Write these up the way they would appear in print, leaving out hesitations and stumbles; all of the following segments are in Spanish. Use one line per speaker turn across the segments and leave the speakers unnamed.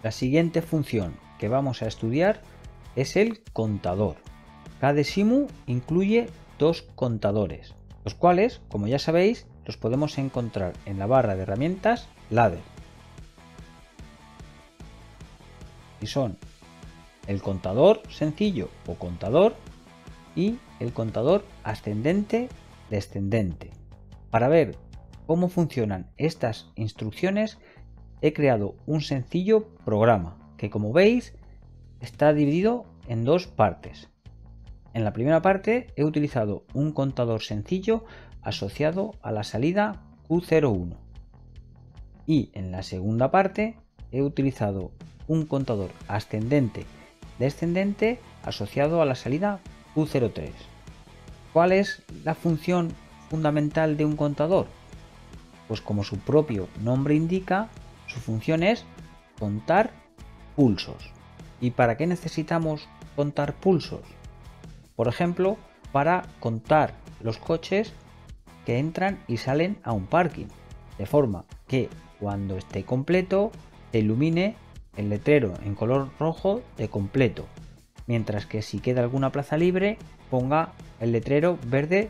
La siguiente función que vamos a estudiar es el contador. Cada SIMU incluye dos contadores, los cuales, como ya sabéis, los podemos encontrar en la barra de herramientas Ladder. Y son el contador sencillo o contador y el contador ascendente-descendente. Para ver cómo funcionan estas instrucciones, he creado un sencillo programa que, como veis, está dividido en dos partes. En la primera parte he utilizado un contador sencillo asociado a la salida Q01 y en la segunda parte he utilizado un contador ascendente-descendente asociado a la salida Q03. ¿Cuál es la función fundamental de un contador? Pues como su propio nombre indica, su función es contar pulsos. ¿Y para qué necesitamos contar pulsos? Por ejemplo, para contar los coches que entran y salen a un parking, de forma que cuando esté completo se ilumine el letrero en color rojo de completo, mientras que si queda alguna plaza libre ponga el letrero verde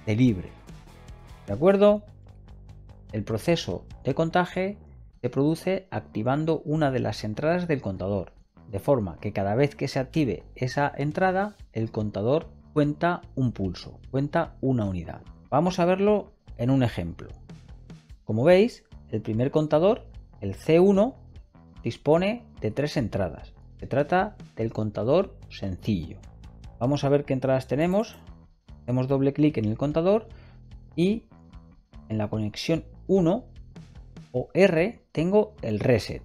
de libre. ¿De acuerdo? El proceso de contaje se produce activando una de las entradas del contador, de forma que cada vez que se active esa entrada, el contador cuenta un pulso, cuenta una unidad. Vamos a verlo en un ejemplo. Como veis, el primer contador, el C1, dispone de 3 entradas. Se trata del contador sencillo. Vamos a ver qué entradas tenemos. Hacemos doble clic en el contador y en la conexión 1 o R tengo el reset.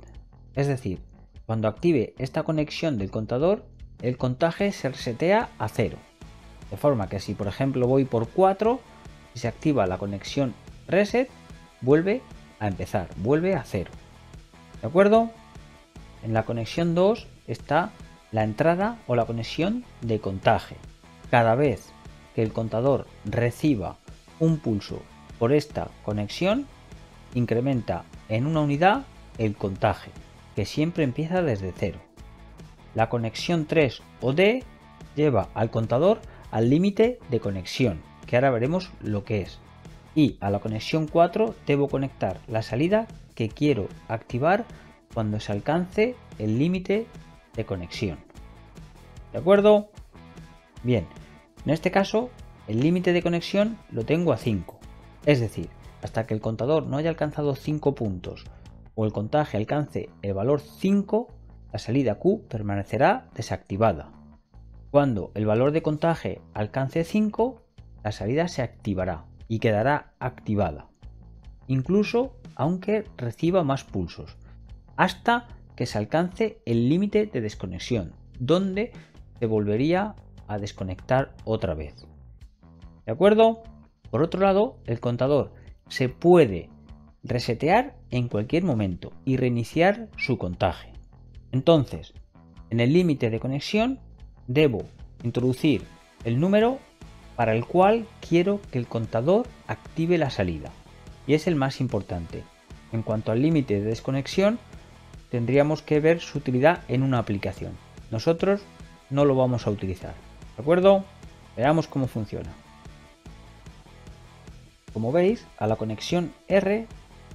Es decir, cuando active esta conexión del contador, el contaje se resetea a 0. De forma que si por ejemplo voy por 4 y se activa la conexión reset, vuelve a empezar, vuelve a 0. ¿De acuerdo? En la conexión 2 está la entrada o la conexión de contaje. Cada vez que el contador reciba un pulso por esta conexión, incrementa en una unidad el contaje, que siempre empieza desde 0. La conexión 3 o D lleva al contador al límite de conexión, que ahora veremos lo que es. Y a la conexión 4 debo conectar la salida que quiero activar cuando se alcance el límite de conexión. ¿De acuerdo? Bien, en este caso el límite de conexión lo tengo a 5. Es decir, hasta que el contador no haya alcanzado 5 puntos o el contaje alcance el valor 5, la salida Q permanecerá desactivada. Cuando el valor de contaje alcance 5, la salida se activará y quedará activada, incluso aunque reciba más pulsos, hasta que se alcance el límite de desconexión, donde se volvería a desconectar otra vez. ¿De acuerdo? Por otro lado, el contador se puede resetear en cualquier momento y reiniciar su contaje. Entonces, en el límite de conexión debo introducir el número para el cual quiero que el contador active la salida. Y es el más importante. En cuanto al límite de desconexión, tendríamos que ver su utilidad en una aplicación. Nosotros no lo vamos a utilizar. ¿De acuerdo? Veamos cómo funciona. Como veis, a la conexión R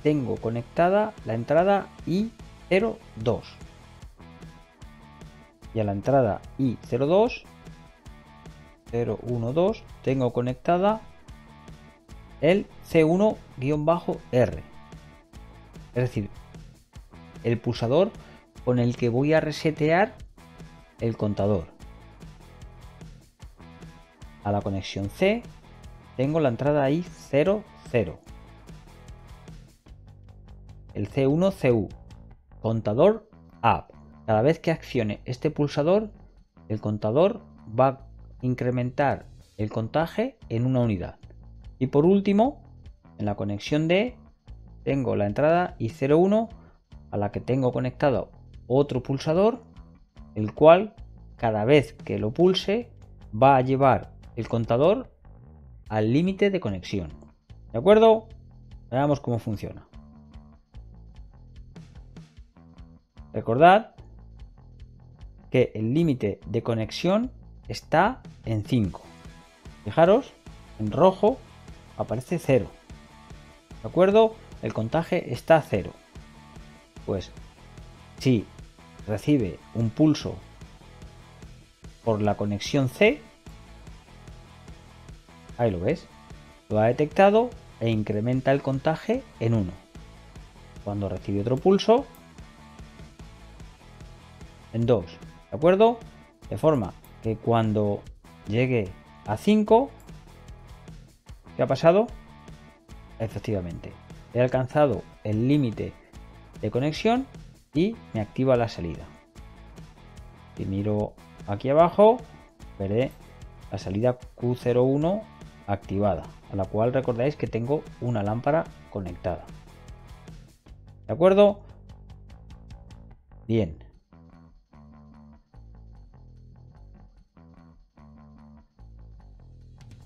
tengo conectada la entrada I02 y a la entrada I02 012 tengo conectada el C1-R, es decir, el pulsador con el que voy a resetear el contador. A la conexión C tengo la entrada I00, el C1-CU, contador up. Cada vez que accione este pulsador, el contador va a incrementar el contaje en una unidad. Y por último, en la conexión D tengo la entrada I01 a la que tengo conectado otro pulsador, el cual cada vez que lo pulse va a llevar el contador al límite de conexión. ¿De acuerdo? Veamos cómo funciona. Recordad que el límite de conexión está en 5. Fijaros, en rojo aparece 0. ¿De acuerdo? El contaje está a 0. Pues si recibe un pulso por la conexión C, ahí lo ves, lo ha detectado e incrementa el contaje en 1. Cuando recibe otro pulso, en 2. ¿De acuerdo? De forma que cuando llegue a 5, ¿qué ha pasado? Efectivamente, he alcanzado el límite de conexión y me activa la salida. Si miro aquí abajo, veré la salida Q01 activada, a la cual recordáis que tengo una lámpara conectada. ¿De acuerdo? Bien.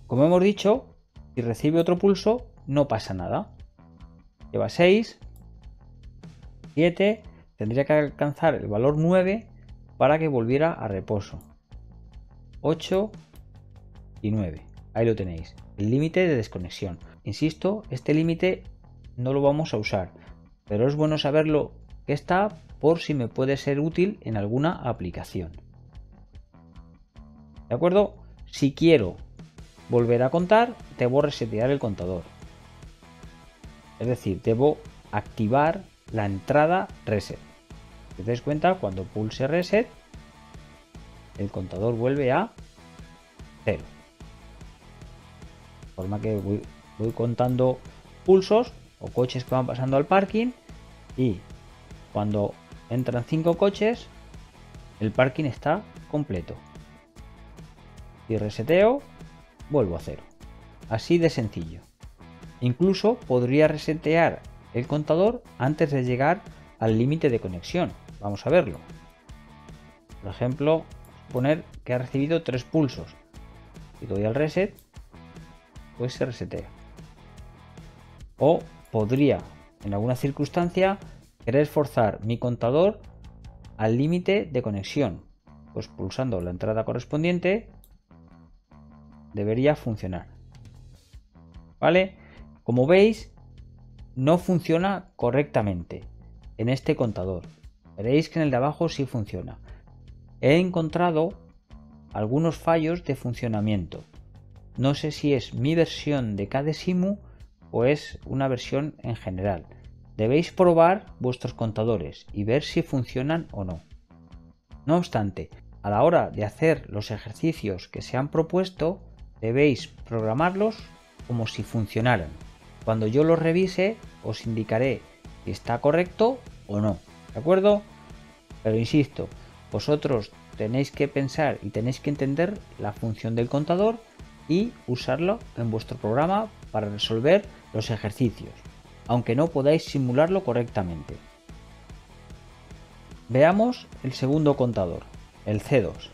Como hemos dicho, si recibe otro pulso, no pasa nada. Lleva 6, 7, tendría que alcanzar el valor 9 para que volviera a reposo. 8 y 9. Ahí lo tenéis, el límite de desconexión. Insisto, este límite no lo vamos a usar, pero es bueno saberlo que está por si me puede ser útil en alguna aplicación. ¿De acuerdo? Si quiero volver a contar, debo resetear el contador. Es decir, debo activar la entrada reset. Si os dais cuenta, cuando pulse reset, el contador vuelve a 0. De forma que voy contando pulsos o coches que van pasando al parking, y cuando entran 5 coches, el parking está completo. Si reseteo, vuelvo a 0. Así de sencillo. Incluso podría resetear el contador antes de llegar al límite de conexión. Vamos a verlo. Por ejemplo, suponer que ha recibido 3 pulsos. Si doy al reset, pues se resetea. O podría, en alguna circunstancia, querer forzar mi contador al límite de conexión. Pues pulsando la entrada correspondiente debería funcionar. ¿Vale? Como veis, no funciona correctamente en este contador. Veréis que en el de abajo sí funciona. He encontrado algunos fallos de funcionamiento. No sé si es mi versión de KDesimu o es una versión en general. Debéis probar vuestros contadores y ver si funcionan o no. No obstante, a la hora de hacer los ejercicios que se han propuesto, debéis programarlos como si funcionaran. Cuando yo los revise, os indicaré si está correcto o no. ¿De acuerdo? Pero insisto, vosotros tenéis que pensar y tenéis que entender la función del contador y usarlo en vuestro programa para resolver los ejercicios, aunque no podáis simularlo correctamente. Veamos el segundo contador, el C2.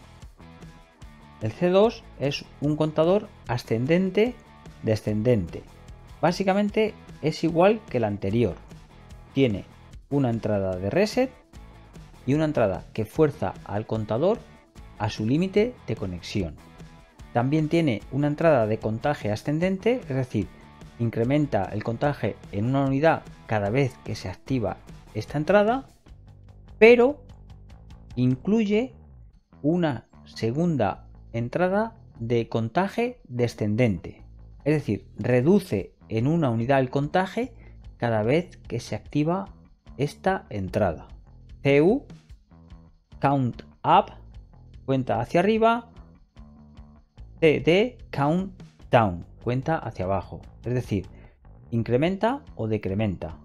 El C2 es un contador ascendente-descendente. Básicamente es igual que el anterior. Tiene una entrada de reset y una entrada que fuerza al contador a su límite de conexión. También tiene una entrada de contaje ascendente, es decir, incrementa el contaje en una unidad cada vez que se activa esta entrada, pero incluye una segunda entrada de contaje descendente, es decir, reduce en una unidad el contaje cada vez que se activa esta entrada. CU, count up, cuenta hacia arriba. CD, count down, cuenta hacia abajo. Es decir, incrementa o decrementa.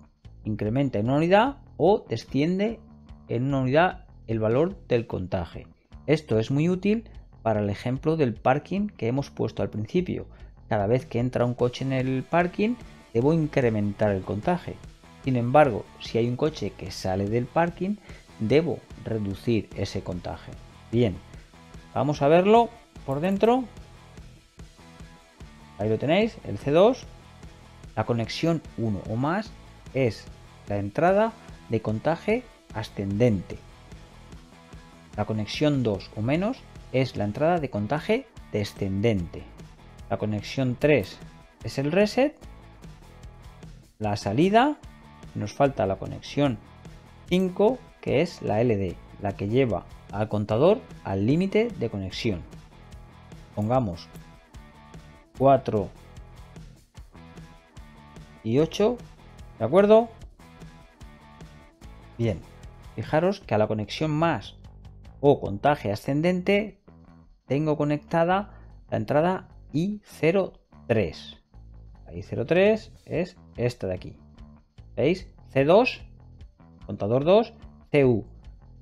Incrementa en una unidad o desciende en una unidad el valor del contaje. Esto es muy útil para el ejemplo del parking que hemos puesto al principio. Cada vez que entra un coche en el parking, debo incrementar el contaje. Sin embargo, si hay un coche que sale del parking, debo reducir ese contaje. Bien, vamos a verlo por dentro. Ahí lo tenéis, el C2. La conexión 1 o más es la entrada de contaje ascendente. La conexión 2 o menos es la entrada de contaje descendente. La conexión 3 es el reset. La salida, nos falta la conexión 5, que es la LD, la que lleva al contador al límite de conexión. Pongamos 4 y 8, ¿de acuerdo? Bien, fijaros que a la conexión más o contaje ascendente tengo conectada la entrada I03. La I03 es esta de aquí. ¿Veis? C2, contador 2, CU,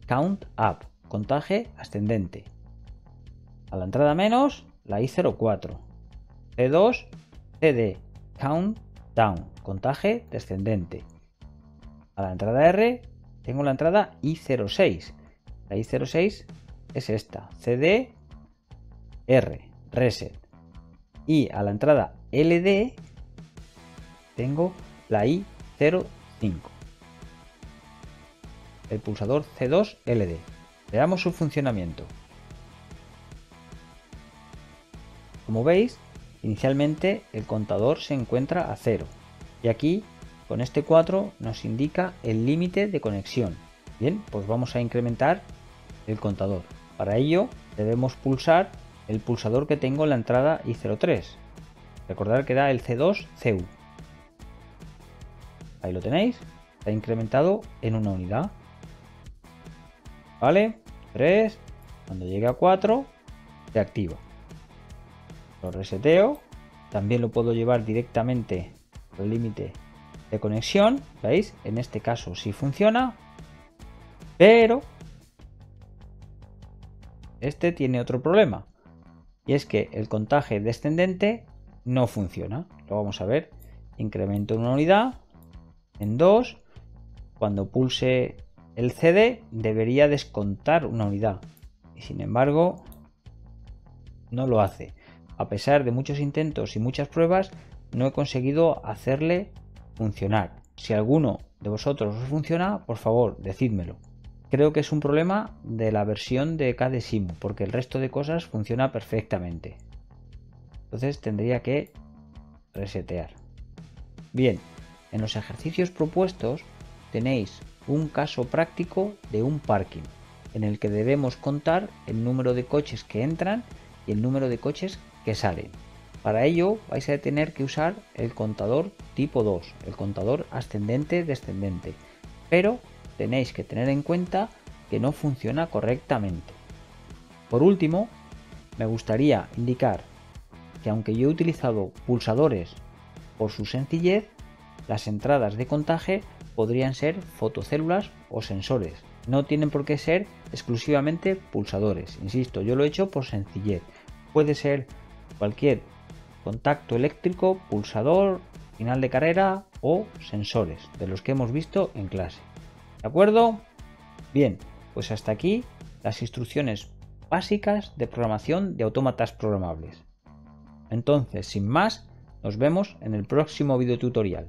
count up, contaje ascendente. A la entrada menos, la I04. C2, CD, count down, contaje descendente. A la entrada R tengo la entrada I06. La I06 es esta, CD, R, reset. Y a la entrada LD tengo la I05, el pulsador C2 LD. Veamos su funcionamiento. Como veis, inicialmente el contador se encuentra a 0 y aquí con este 4 nos indica el límite de conexión. Bien, pues vamos a incrementar el contador. Para ello debemos pulsar el pulsador que tengo en la entrada I03. Recordad que da el C2 CU. Ahí lo tenéis, está incrementado en una unidad. Vale, 3, cuando llegue a 4 se activa. Lo reseteo, también lo puedo llevar directamente al límite de conexión, ¿veis? En este caso sí funciona, pero este tiene otro problema, y es que el contaje descendente no funciona. Lo vamos a ver. Incremento una unidad en 2, cuando pulse el CD debería descontar una unidad y sin embargo no lo hace. A pesar de muchos intentos y muchas pruebas no he conseguido hacerle funcionar. Si alguno de vosotros os funciona, por favor decídmelo. Creo que es un problema de la versión de KDesimu, porque el resto de cosas funciona perfectamente. Entonces tendría que resetear. Bien, en los ejercicios propuestos tenéis un caso práctico de un parking, en el que debemos contar el número de coches que entran y el número de coches que salen. Para ello vais a tener que usar el contador tipo 2, el contador ascendente-descendente, pero tenéis que tener en cuenta que no funciona correctamente. Por último, me gustaría indicar que aunque yo he utilizado pulsadores por su sencillez, las entradas de contaje podrían ser fotocélulas o sensores. No tienen por qué ser exclusivamente pulsadores. Insisto, yo lo he hecho por sencillez. Puede ser cualquier contacto eléctrico, pulsador, final de carrera o sensores, de los que hemos visto en clase. ¿De acuerdo? Bien, pues hasta aquí las instrucciones básicas de programación de autómatas programables. Entonces, sin más, nos vemos en el próximo video tutorial.